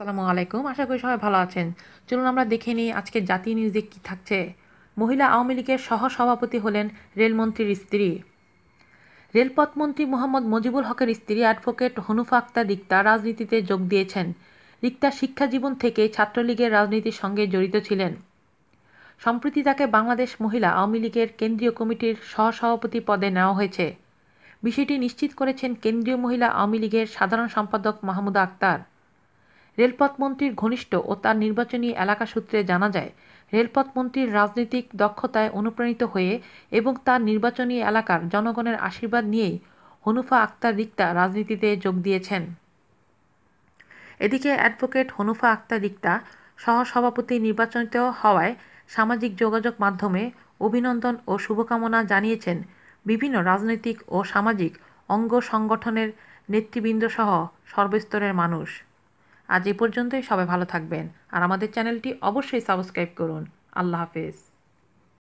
আসসালামু আলাইকুম। আশা করি সবাই ভালো আছেন। চলুন আমরা দেখে নিই আজকে জাতীয় নিউজে কী থাকছে। মহিলা আওয়ামী লীগের সহ-সভাপতি হলেন রেলমন্ত্রীর স্ত্রী। রেলপথমন্ত্রী মোহাম্মদ মজিবুল হকের স্ত্রী অ্যাডভোকেট হনুফা আক্তার রিক্তা রাজনীতিতে যোগ দিয়েছেন। রিক্তা শিক্ষাজীবন থেকেই ছাত্রলীগের রাজনীতির সঙ্গে জড়িত ছিলেন। সম্প্রতি তাকে বাংলাদেশ মহিলা আওয়ামী লীগের কেন্দ্রীয় কমিটির সহসভাপতি পদে নেওয়া হয়েছে। বিষয়টি নিশ্চিত করেছেন কেন্দ্রীয় মহিলা আওয়ামী লীগের সাধারণ সম্পাদক মাহমুদা আক্তার। রেলপথমন্ত্রীর ঘনিষ্ঠ ও তার নির্বাচনী এলাকা সূত্রে জানা যায়, রেলপথমন্ত্রীর রাজনৈতিক দক্ষতায় অনুপ্রাণিত হয়ে এবং তার নির্বাচনী এলাকার জনগণের আশীর্বাদ নিয়েই হনুফা আক্তার রিক্তা রাজনীতিতে যোগ দিয়েছেন। এদিকে অ্যাডভোকেট হনুফা আক্তার রিক্তা সহসভাপতি নির্বাচিত হওয়ায় সামাজিক যোগাযোগ মাধ্যমে অভিনন্দন ও শুভকামনা জানিয়েছেন বিভিন্ন রাজনৈতিক ও সামাজিক অঙ্গ সংগঠনের নেতৃবৃন্দসহ সর্বস্তরের মানুষ। আজ এ পর্যন্তই। সবাই ভালো থাকবেন আর আমাদের চ্যানেলটি অবশ্যই সাবস্ক্রাইব করুন। আল্লাহ হাফেজ।